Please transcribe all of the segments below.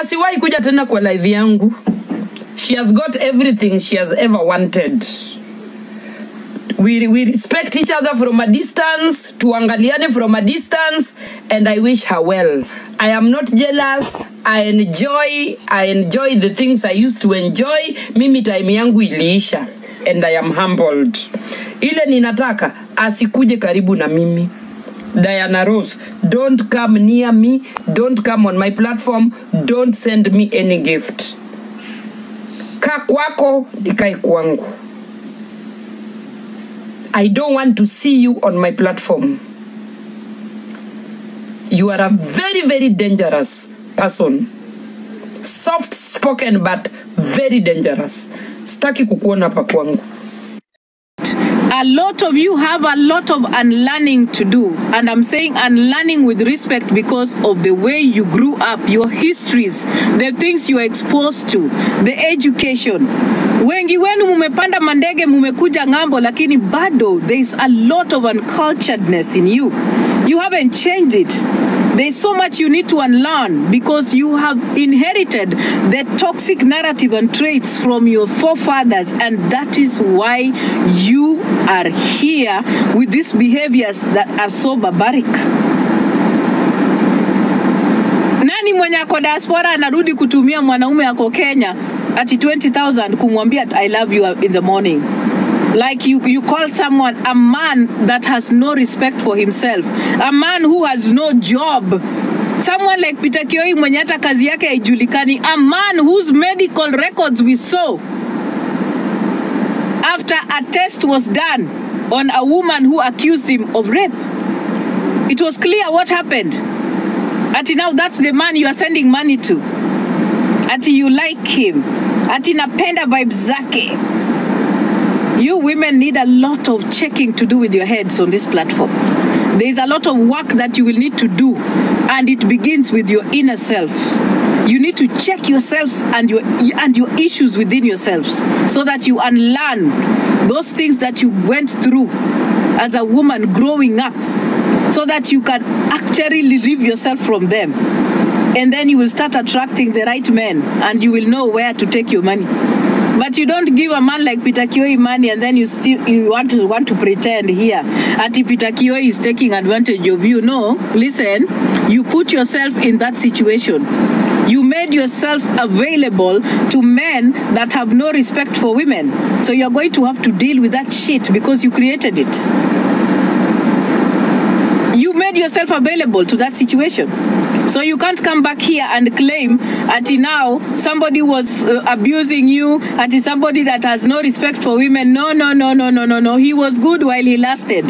asiwahi kuja tena kwa live yangu. She has got everything she has ever wanted. We respect each other from a distance, tuangaliane from a distance, and I wish her well. I am not jealous. I enjoy the things I used to enjoy. Mimi time yangu iliisha, and I am humbled. Ile ninataka asikuje karibu na mimi. Diana Rose, don't come near me. Don't come on my platform. Don't send me any gift. Kaa kwako, nikae kwangu. I don't want to see you on my platform. You are a very, very dangerous person. Soft-spoken, but very dangerous. Staki kukuona hapa kwangu. A lot of you have a lot of unlearning to do. And I'm saying unlearning with respect because of the way you grew up, your histories, the things you are exposed to, the education. Wengi wenu mumepanda mandege mumekuja ngambo, lakini bado there is a lot of unculturedness in you. You haven't changed it. There's so much you need to unlearn because you have inherited the toxic narrative and traits from your forefathers, and that is why you are here with these behaviors that are so barbaric. Nani mwenye ako diaspora anarudi kutumia mwanaume ako Kenya ati 20,000 kumwambia I love you in the morning? Like you call someone a man that has no respect for himself, a man who has no job, someone like Peter Kioi mwenye hata kazi yake haijulikani, a man whose medical records we saw after a test was done on a woman who accused him of rape. It was clear what happened. Ati now that's the man you are sending money to. Ati you like him. Ati napenda vibes zake. You women need a lot of checking to do with your heads on this platform. There is a lot of work that you will need to do, and it begins with your inner self. You need to check yourselves and your issues within yourselves so that you unlearn those things that you went through as a woman growing up, so that you can actually relieve yourself from them. And then you will start attracting the right men, and you will know where to take your money. But you don't give a man like Peter Kioi money and then you want to pretend here Ati Peter Kioi is taking advantage of you. No, listen, you put yourself in that situation. You made yourself available to men that have no respect for women. So you're going to have to deal with that shit because you created it. You made yourself available to that situation. So you can't come back here and claim that now somebody was abusing you, that is somebody that has no respect for women. No. He was good while he lasted.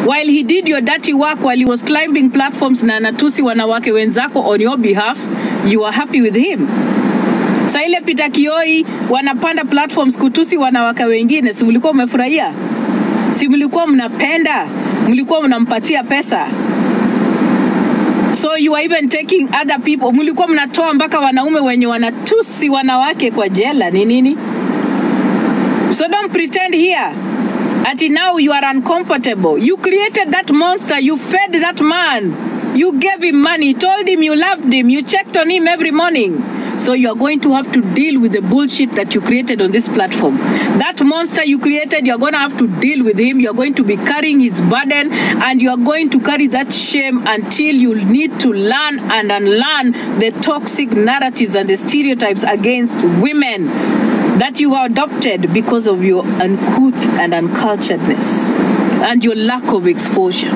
While he did your dirty work, while he was climbing platforms na natusi wanawake wenzako on your behalf, you are happy with him. Sa ile Peter Kioi wanapanda platforms kutusi wanawake wengine, si mlikuwa mmefurahia? Si mlikuwa mnapenda? Mlikuwa mnampatia pesa? So you are even taking other people. Mlikuwa mnatoa mpaka wanaume wenye wanatusi wanawake kwa jela ni nini? So don't pretend here. Ati now you are uncomfortable. You created that monster. You fed that man. You gave him money. Told him you loved him. You checked on him every morning. So you are going to have to deal with the bullshit that you created on this platform. That monster you created, you are going to have to deal with him. You are going to be carrying his burden, and you are going to carry that shame until you need to learn and unlearn the toxic narratives and the stereotypes against women that you have adopted because of your uncouth and unculturedness and your lack of exposure.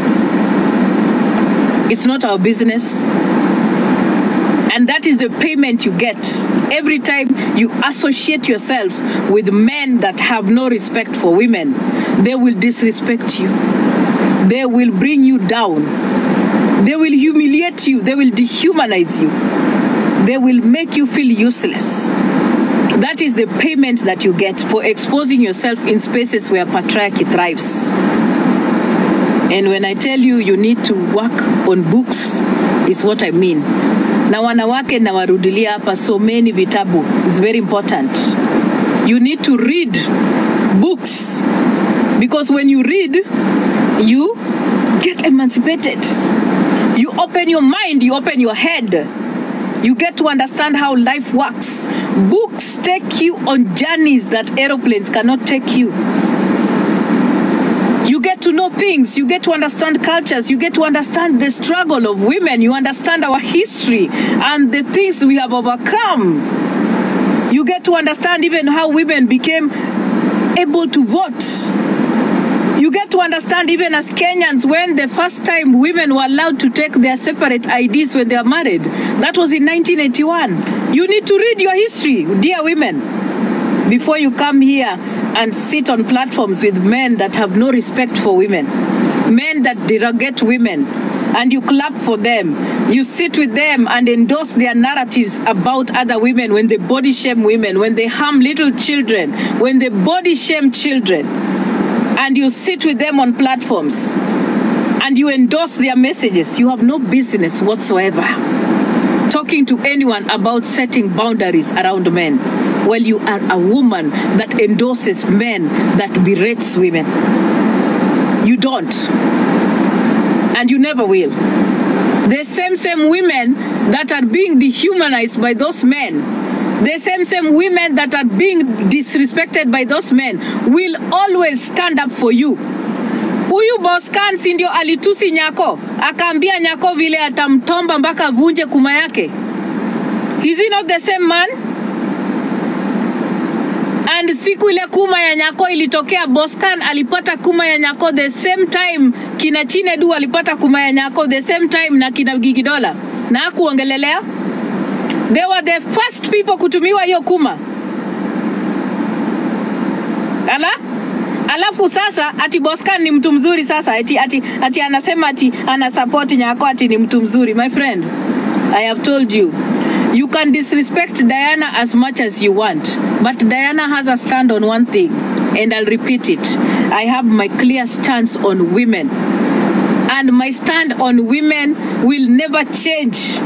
It's not our business. And that is the payment you get every time you associate yourself with men that have no respect for women. They will disrespect you. They will bring you down. They will humiliate you. They will dehumanize you. They will make you feel useless. That is the payment that you get for exposing yourself in spaces where patriarchy thrives. And when I tell you you need to work on books, is what I mean. Na wanawake na warudilia hapa so many vitabu. It's very important. You need to read books. Because when you read, you get emancipated. You open your mind, you open your head. You get to understand how life works. Books take you on journeys that aeroplanes cannot take you. You get to know things. You get to understand cultures. You get to understand the struggle of women. You understand our history and the things we have overcome. You get to understand even how women became able to vote. You get to understand even as Kenyans when the first time women were allowed to take their separate IDs when they are married. That was in 1981. You need to read your history, dear women, before you come here and sit on platforms with men that have no respect for women, men that derogate women, and you clap for them. You sit with them and endorse their narratives about other women when they body shame women, when they harm little children, when they body shame children. And you sit with them on platforms and you endorse their messages. You have no business whatsoever talking to anyone about setting boundaries around men. Well, you are a woman that endorses men that berates women. You don't. And you never will. The same women that are being dehumanized by those men, the same women that are being disrespected by those men will always stand up for you. Huyu Bosskhan si ndio alitusi Nyako, akaambia Nyako vile atamtomba mpaka vunje kuma yake. Is he not the same man? And siku ile kuma ya Nyako ilitokea, Bosskhan alipata kuma ya Nyako the same time kina Chinedu alipata kuma ya Nyako the same time na kina Gigidola. Na hakuongelelea. They were the first people kutumiwa hiyo kuma. Alafu sasa ati Bosskhan ni mtu mzuri sasa ati anasema ati anasupport Nyako ati ni mtu mzuri. My friend, I have told you, you can disrespect Diana as much as you want, but Diana has a stand on one thing, and I'll repeat it. I have my clear stance on women, and my stand on women will never change.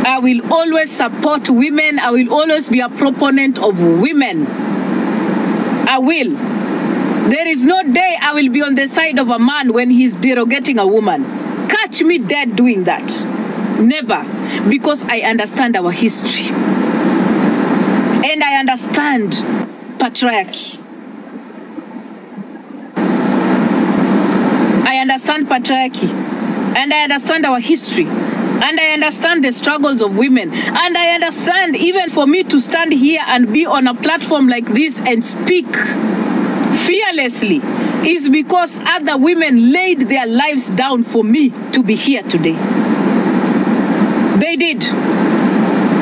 I will always support women. I will always be a proponent of women. I will. There is no day I will be on the side of a man when he's derogating a woman. Catch me dead doing that. Never. Because I understand our history. And I understand patriarchy. I understand patriarchy. And I understand our history. And I understand the struggles of women. And I understand even for me to stand here and be on a platform like this and speak fearlessly is because other women laid their lives down for me to be here today. They did.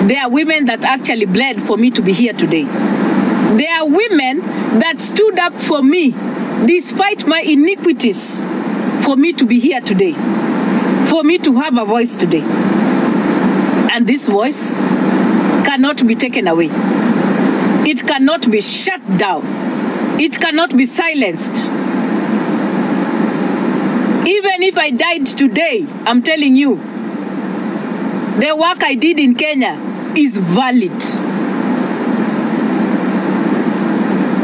There are women that actually bled for me to be here today. There are women that stood up for me despite my iniquities for me to be here today. For me to have a voice today. And this voice cannot be taken away. It cannot be shut down. It cannot be silenced. Even if I died today, I'm telling you, the work I did in Kenya is valid.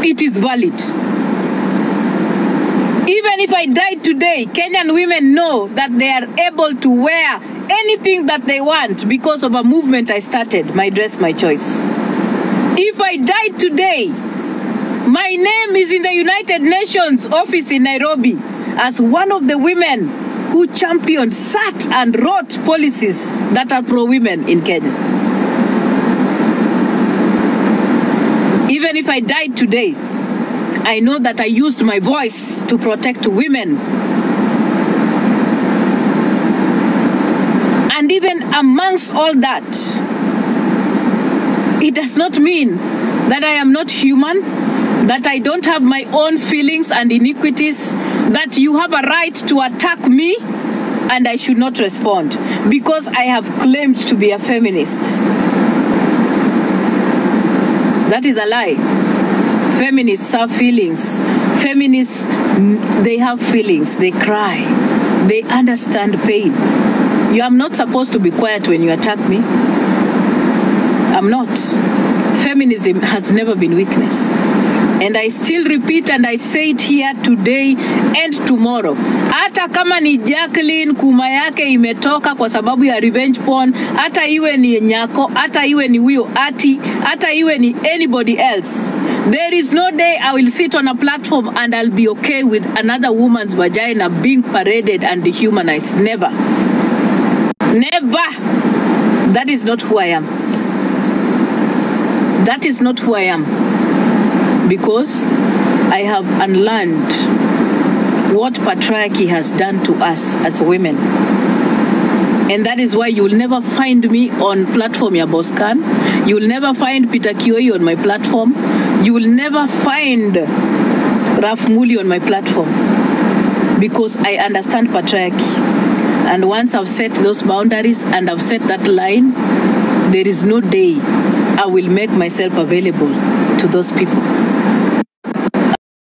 It is valid. Even if I died today, Kenyan women know that they are able to wear anything that they want because of a movement I started, My Dress, My Choice. If I died today, my name is in the United Nations office in Nairobi as one of the women who championed, sat and wrote policies that are pro-women in Kenya. Even if I died today, I know that I used my voice to protect women. And even amongst all that, it does not mean that I am not human, that I don't have my own feelings and iniquities, that you have a right to attack me and I should not respond because I have claimed to be a feminist. That is a lie. Feminists have feelings. Feminists, they have feelings. They cry. They understand pain. You are not supposed to be quiet when you attack me. I'm not. Feminism has never been weakness. And I still repeat and I say it here today and tomorrow. Hata kama ni Jacqueline kuma yake imetoka kwa sababu ya revenge porn, hata iwe ni Nyako, hata iwe ni huyo Ati, hata iwe ni anybody else. There is no day I will sit on a platform and I'll be okay with another woman's vagina being paraded and dehumanized. Never. Never. That is not who I am. That is not who I am. Because I have unlearned what patriarchy has done to us as women. And that is why you'll never find me on platform ya Bosskhan. You'll never find Peter Kioi on my platform. You will never find Raf Muli on my platform. Because I understand patriarchy. And once I've set those boundaries and I've set that line, there is no day I will make myself available to those people.